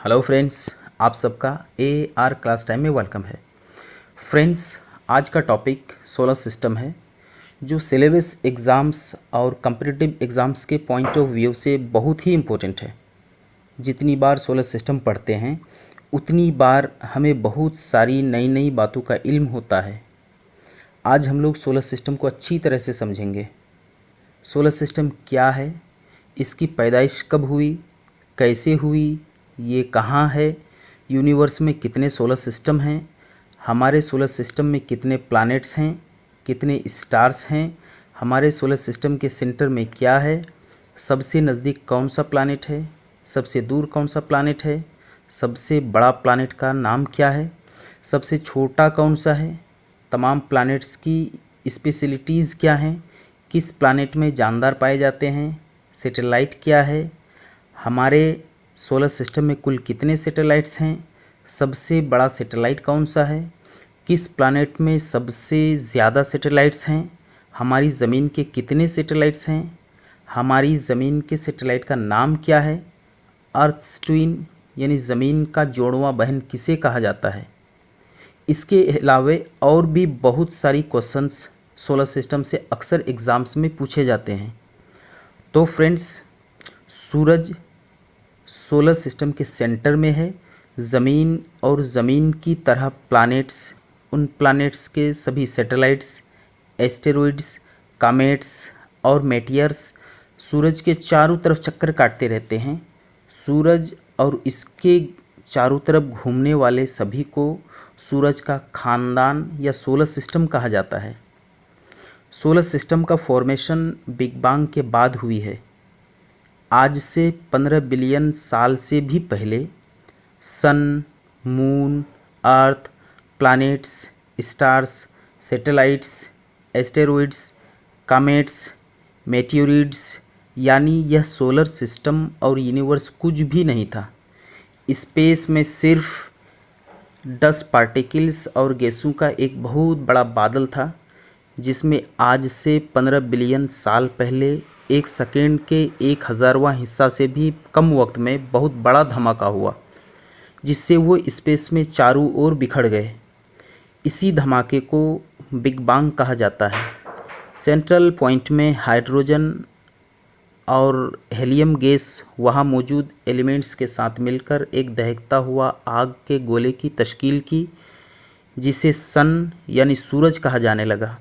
Hello friends, आप सबका AR class time में वेलकम है। फ्रेंड्स, आज का टॉपिक सोलर सिस्टम है, जो सिलेबस एग्ज़ाम्स और कम्पिटिटिव एग्ज़ाम्स के पॉइंट ऑफ व्यू से बहुत ही इम्पोर्टेंट है। जितनी बार सोलर सिस्टम पढ़ते हैं उतनी बार हमें बहुत सारी नई नई बातों का इल्म होता है। आज हम लोग सोलर सिस्टम को अच्छी तरह से समझेंगे। सोलर सिस्टम क्या है, इसकी पैदाइश कब हुई, कैसे हुई, ये कहाँ है, यूनिवर्स में कितने सोलर सिस्टम हैं, हमारे सोलर सिस्टम में कितने प्लैनेट्स हैं, कितने स्टार्स हैं, हमारे सोलर सिस्टम के सेंटर में क्या है, सबसे नज़दीक कौन सा प्लैनेट है, सबसे दूर कौन सा प्लैनेट है, सबसे बड़ा प्लैनेट का नाम क्या है, सबसे छोटा कौन सा है, तमाम प्लैनेट्स की स्पेशलिटीज़ क्या हैं, किस प्लैनेट में जानदार पाए जाते हैं, सैटेलाइट क्या है, हमारे सोलर सिस्टम में कुल कितने सैटेलाइट्स हैं, सबसे बड़ा सैटेलाइट कौन सा है, किस प्लैनेट में सबसे ज़्यादा सैटेलाइट्स हैं, हमारी ज़मीन के कितने सैटेलाइट्स हैं, हमारी ज़मीन के सैटेलाइट का नाम क्या है, अर्थ ट्विन यानी ज़मीन का जोड़वां बहन किसे कहा जाता है। इसके अलावे और भी बहुत सारी क्वेश्चंस सोलर सिस्टम से अक्सर एग्ज़ाम्स में पूछे जाते हैं। तो फ्रेंड्स, सूरज सोलर सिस्टम के सेंटर में है। ज़मीन और ज़मीन की तरह प्लैनेट्स, उन प्लैनेट्स के सभी सैटेलाइट्स, एस्टेरॉइड्स, कामेट्स और मेटियर्स सूरज के चारों तरफ चक्कर काटते रहते हैं। सूरज और इसके चारों तरफ घूमने वाले सभी को सूरज का ख़ानदान या सोलर सिस्टम कहा जाता है। सोलर सिस्टम का फॉर्मेशन बिग बैंग के बाद हुई है। आज से 15 बिलियन साल से भी पहले सन, मून, अर्थ, प्लैनेट्स, स्टार्स, सैटेलाइट्स, एस्टेरॉइड्स, कामेट्स, मेटियोरिड्स यानी यह सोलर सिस्टम और यूनिवर्स कुछ भी नहीं था। स्पेस में सिर्फ डस्ट पार्टिकल्स और गैसों का एक बहुत बड़ा बादल था, जिसमें आज से 15 बिलियन साल पहले एक सेकेंड के 1000वां हिस्सा से भी कम वक्त में बहुत बड़ा धमाका हुआ, जिससे वो स्पेस में चारों ओर बिखर गए। इसी धमाके को बिग बैंग कहा जाता है। सेंट्रल पॉइंट में हाइड्रोजन और हेलियम गैस वहाँ मौजूद एलिमेंट्स के साथ मिलकर एक दहकता हुआ आग के गोले की तश्कील की, जिसे सन यानी सूरज कहा जाने लगा।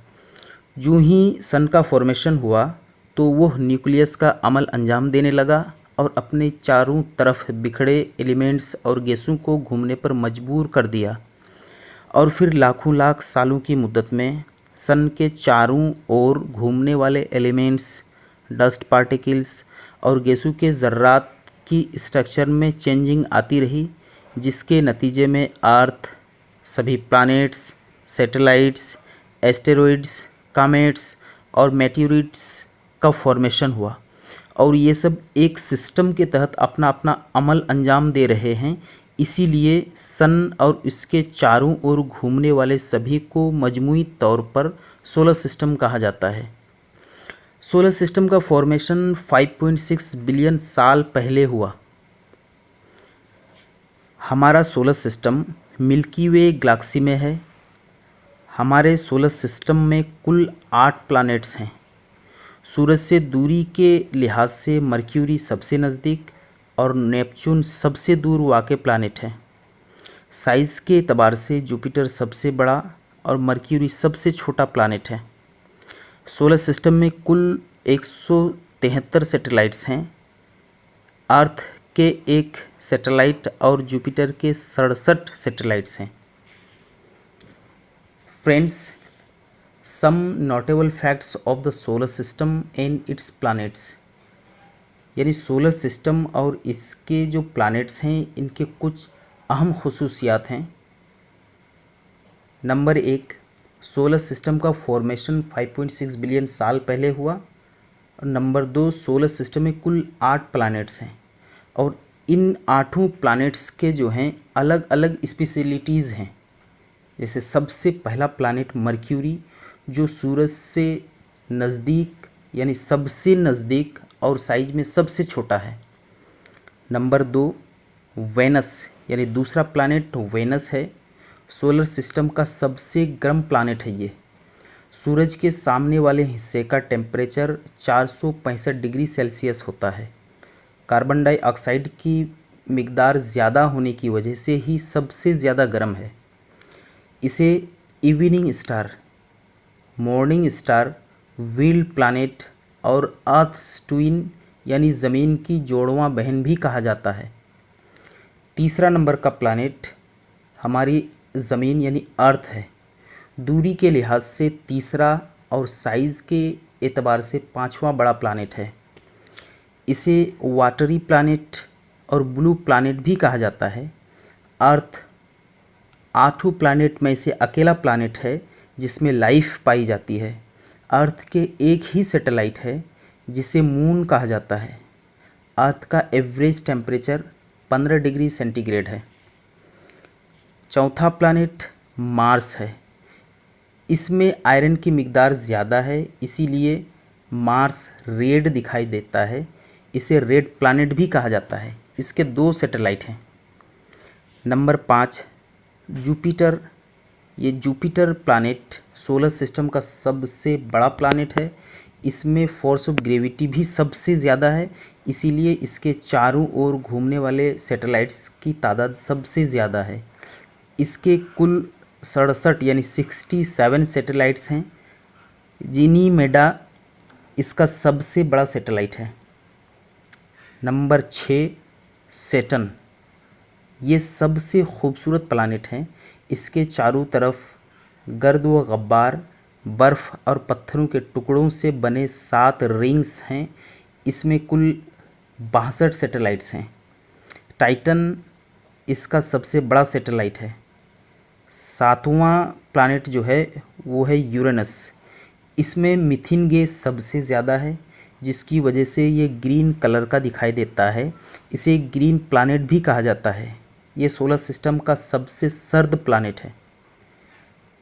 यूँ ही सन का फॉर्मेशन हुआ तो वह न्यूक्लियस का अमल अंजाम देने लगा और अपने चारों तरफ बिखरे एलिमेंट्स और गैसों को घूमने पर मजबूर कर दिया। और फिर लाखों लाख सालों की मुद्दत में सन के चारों ओर घूमने वाले एलिमेंट्स, डस्ट पार्टिकल्स और गैसों के ज़र्रात की स्ट्रक्चर में चेंजिंग आती रही, जिसके नतीजे में अर्थ, सभी प्लैनेट्स, सैटेलाइट्स, एस्टेरॉइड्स, कामेट्स और मेटियोरिट्स का फॉर्मेशन हुआ। और ये सब एक सिस्टम के तहत अपना अपना अमल अंजाम दे रहे हैं। इसीलिए सन और इसके चारों ओर घूमने वाले सभी को मजमूई तौर पर सोलर सिस्टम कहा जाता है। सोलर सिस्टम का फॉर्मेशन 5.6 बिलियन साल पहले हुआ। हमारा सोलर सिस्टम मिल्की वे गैलेक्सी में है। हमारे सोलर सिस्टम में कुल 8 प्लैनेट्स हैं। सूरज से दूरी के लिहाज से मर्क्यूरी सबसे नज़दीक और नेपच्यून सबसे दूर वाक़ प्लैनेट है। साइज़ के एतबार से जुपिटर सबसे बड़ा और मर्क्यूरी सबसे छोटा प्लैनेट है। सोलर सिस्टम में कुल 173 सैटेलाइट्स हैं। अर्थ के 1 सैटेलाइट और जुपिटर के 67 सैटेलाइट्स हैं। Friends, some notable facts of the solar system and its planets, यानी सोलर सिस्टम और इसके जो प्लैनेट्स हैं इनके कुछ अहम खुसूसियात हैं। नंबर 1, सोलर सिस्टम का फॉर्मेशन 5.6 बिलियन साल पहले हुआ। और नंबर 2, सोलर सिस्टम में कुल 8 प्लैनेट्स हैं और इन 8 प्लैनेट्स के जो हैं अलग अलग स्पेशलिटीज़ हैं। जैसे सबसे पहला प्लैनेट मर्क्यूरी, जो सूरज से नज़दीक यानी सबसे नज़दीक और साइज में सबसे छोटा है। नंबर 2, वेनस यानी दूसरा प्लानेट वेनस है। सोलर सिस्टम का सबसे गर्म प्लानेट है ये। सूरज के सामने वाले हिस्से का टेम्परेचर 465 डिग्री सेल्सियस होता है। कार्बन डाइऑक्साइड की मिकदार ज़्यादा होने की वजह से ही सबसे ज़्यादा गर्म है। इसे evening star, morning star, wheeled planet और अर्थ्स ट्विन यानी ज़मीन की जोड़वां बहन भी कहा जाता है। तीसरा नंबर का प्लानेट हमारी ज़मीन यानी अर्थ है। दूरी के लिहाज से तीसरा और साइज़ के एतबार से पांचवां बड़ा प्लानेट है। इसे वाटरी प्लानेट और ब्लू प्लानेट भी कहा जाता है। अर्थ 8 प्लानेट में से अकेला प्लानेट है जिसमें लाइफ पाई जाती है। अर्थ के एक ही सैटेलाइट है जिसे मून कहा जाता है। अर्थ का एवरेज टेम्परेचर 15 डिग्री सेंटीग्रेड है। चौथा प्लानेट मार्स है। इसमें आयरन की मिकदार ज़्यादा है, इसीलिए मार्स रेड दिखाई देता है। इसे रेड प्लानेट भी कहा जाता है। इसके 2 सैटेलाइट हैं। Number 5 Jupiter. ये जुपिटर प्लानेट सोलर सिस्टम का सबसे बड़ा प्लानेट है। इसमें फोर्स ऑफ ग्रेविटी भी सबसे ज़्यादा है, इसीलिए इसके चारों ओर घूमने वाले सैटेलाइट्स की तादाद सबसे ज़्यादा है। इसके कुल 67 यानी 67 सैटेलाइट्स हैं। जीनीमेडा इसका सबसे बड़ा सैटेलाइट है। Number 6 Saturn. ये सबसे खूबसूरत प्लानेट हैं। इसके चारों तरफ गर्द व गब्बार बर्फ़ और पत्थरों के टुकड़ों से बने 7 रिंग्स हैं। इसमें कुल 62 सैटेलाइट्स हैं। टाइटन इसका सबसे बड़ा सैटेलाइट है। 7वां प्लानेट जो है वो है यूरेनस। इसमें मीथेन गैस सबसे ज़्यादा है, जिसकी वजह से ये ग्रीन कलर का दिखाई देता है। इसे ग्रीन प्लानेट भी कहा जाता है। ये सोलर सिस्टम का सबसे सर्द प्लानेट है।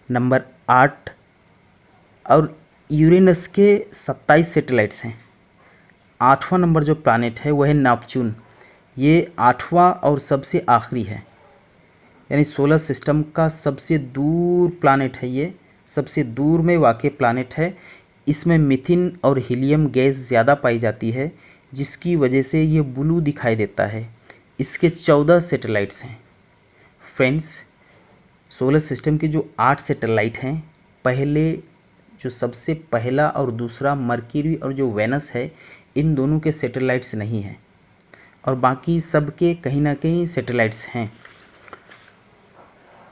नंबर 8 और यूरेनस के 27 सैटेलाइट्स हैं। 8वां नंबर जो प्लानेट है वह है नेपच्यून। ये 8वां और सबसे आखिरी है, यानी सोलर सिस्टम का सबसे दूर प्लानेट है। ये सबसे दूर में वाक़ प्लानेट है। इसमें मीथेन और हीलियम गैस ज़्यादा पाई जाती है, जिसकी वजह से ये ब्लू दिखाई देता है। इसके 14 सैटेलाइट्स हैं। फ्रेंड्स, सोलर सिस्टम के जो 8 सैटेलाइट हैं, पहले जो सबसे पहला और दूसरा मरकरी और जो वेनस है, इन दोनों के सैटेलाइट्स नहीं हैं और बाकी सब के कहीं ना कहीं सैटेलाइट्स हैं।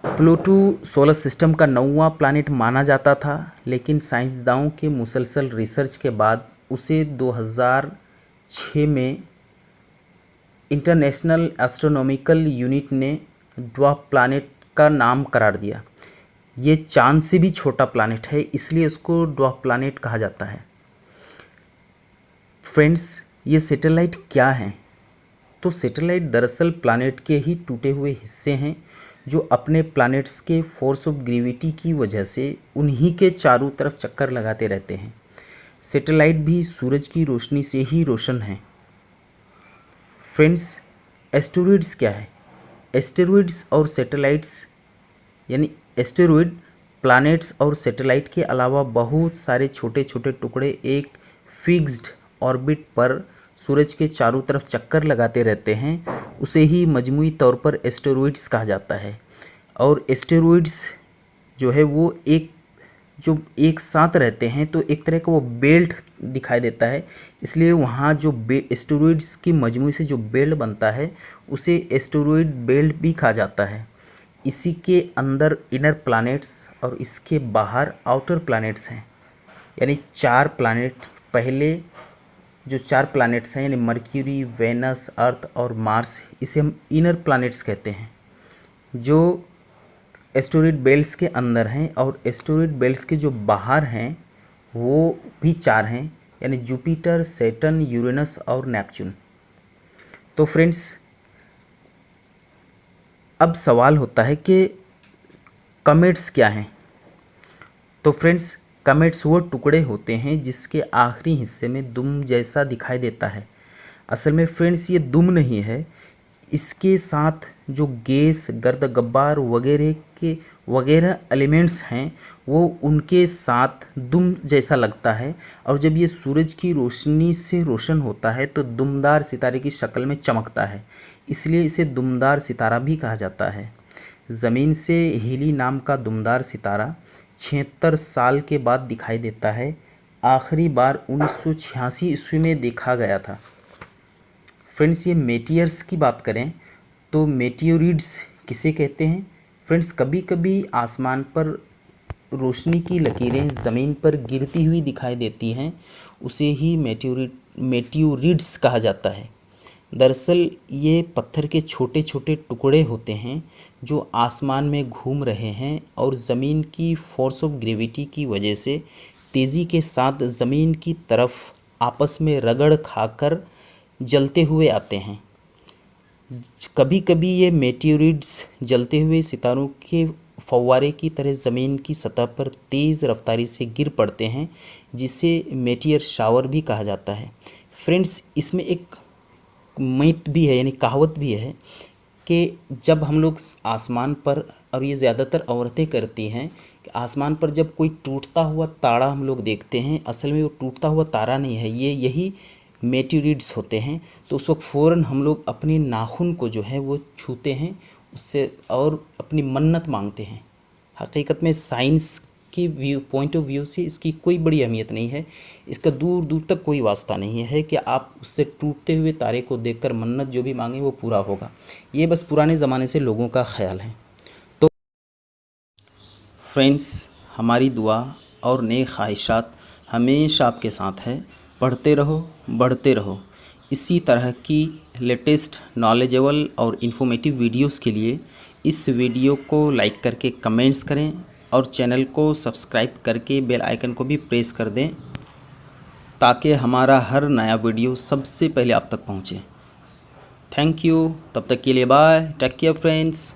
प्लूटो सोलर सिस्टम का 9वां प्लानेट माना जाता था, लेकिन साइंसदानों के मुसलसल रिसर्च के बाद उसे 2006 में इंटरनेशनल एस्ट्रोनॉमिकल यूनिट ने ड्वार्फ प्लानेट का नाम करार दिया। ये चांद से भी छोटा प्लानेट है, इसलिए इसको ड्वार्फ प्लानेट कहा जाता है। फ्रेंड्स, ये सैटेलाइट क्या हैं? तो सैटेलाइट दरअसल प्लानेट के ही टूटे हुए हिस्से हैं, जो अपने प्लैनेट्स के फोर्स ऑफ ग्रेविटी की वजह से उन्हीं के चारों तरफ चक्कर लगाते रहते हैं। सैटेलाइट भी सूरज की रोशनी से ही रोशन हैं। फ्रेंड्स, एस्टेरॉइड्स क्या है? एस्टेरॉइड्स और सैटेलाइट्स यानी एस्टेरॉइड प्लैनेट्स और सैटेलाइट के अलावा बहुत सारे छोटे छोटे टुकड़े एक फिक्स्ड ऑर्बिट पर सूरज के चारों तरफ चक्कर लगाते रहते हैं, उसे ही मजमूई तौर पर एस्टेरॉइड्स कहा जाता है। और एस्टेरॉइड्स जो है वो एक साथ रहते हैं तो एक तरह का वो बेल्ट दिखाई देता है, इसलिए वहाँ जो एस्टेरॉइड्स की मजमूई से जो बेल्ट बनता है उसे एस्टेरॉइड बेल्ट भी कहा जाता है। इसी के अंदर इनर प्लैनेट्स और इसके बाहर आउटर प्लैनेट्स हैं, यानी 4 प्लैनेट। पहले जो 4 प्लैनेट्स हैं यानी मर्क्यूरी, वेनस, अर्थ और मार्स, इसे हम इनर प्लैनेट्स कहते हैं, जो एस्टेरॉइड बेल्ट्स के अंदर हैं। और एस्टेरॉइड बेल्ट्स के जो बाहर हैं वो भी 4 हैं, यानी जुपिटर, सैटर्न, यूरेनस और नेपच्यून। तो फ्रेंड्स, अब सवाल होता है कि कमेट्स क्या हैं? तो फ्रेंड्स, कमेट्स वो टुकड़े होते हैं जिसके आखिरी हिस्से में दुम जैसा दिखाई देता है। असल में फ्रेंड्स, ये दुम नहीं है, इसके साथ जो गैस, गर्द गब्बार वगैरह एलिमेंट्स हैं वो उनके साथ दुम जैसा लगता है, और जब ये सूरज की रोशनी से रोशन होता है तो दुमदार सितारे की शक्ल में चमकता है, इसलिए इसे दुमदार सितारा भी कहा जाता है। ज़मीन से हीली नाम का दुमदार सितारा 76 साल के बाद दिखाई देता है। आखिरी बार 1986 ईस्वी में देखा गया था। फ्रेंड्स, ये मेटियर्स की बात करें तो मेटियोरिड्स किसे कहते हैं? फ्रेंड्स, कभी कभी आसमान पर रोशनी की लकीरें ज़मीन पर गिरती हुई दिखाई देती हैं, उसे ही मेटियोरिड्स कहा जाता है। दरअसल ये पत्थर के छोटे छोटे टुकड़े होते हैं जो आसमान में घूम रहे हैं और ज़मीन की फोर्स ऑफ ग्रेविटी की वजह से तेज़ी के साथ ज़मीन की तरफ आपस में रगड़ खाकर जलते हुए आते हैं। कभी कभी ये मेटियोरिड्स जलते हुए सितारों के फव्वारे की तरह ज़मीन की सतह पर तेज़ रफ्तारी से गिर पड़ते हैं, जिसे मेटियर शावर भी कहा जाता है। फ्रेंड्स, इसमें एक मिथ भी है, यानी कहावत भी है कि जब हम लोग आसमान पर, और ये ज़्यादातर औरतें करती हैं, कि आसमान पर जब कोई टूटता हुआ तारा हम लोग देखते हैं, असल में वो टूटता हुआ तारा नहीं है, यही मेटियोरिड्स होते हैं। तो उस वक्त फ़ौरन हम लोग अपने नाखून को जो है वो छूते हैं उससे और अपनी मन्नत मांगते हैं। हकीकत में साइंस के पॉइंट ऑफ व्यू से इसकी कोई बड़ी अहमियत नहीं है, इसका दूर दूर तक कोई वास्ता नहीं है कि आप उससे टूटते हुए तारे को देखकर मन्नत जो भी मांगें वो पूरा होगा। ये बस पुराने ज़माने से लोगों का ख्याल है। तो फ्रेंड्स, हमारी दुआ और नेक ख्वाहिशात हमेशा आपके साथ है। पढ़ते रहो, बढ़ते रहो। इसी तरह की लेटेस्ट नॉलेजेबल और इन्फॉर्मेटिव वीडियोस के लिए इस वीडियो को लाइक करके कमेंट्स करें और चैनल को सब्सक्राइब करके बेल आइकन को भी प्रेस कर दें, ताकि हमारा हर नया वीडियो सबसे पहले आप तक पहुंचे। Thank you. तब तक के लिए बाय, टेक केयर फ्रेंड्स।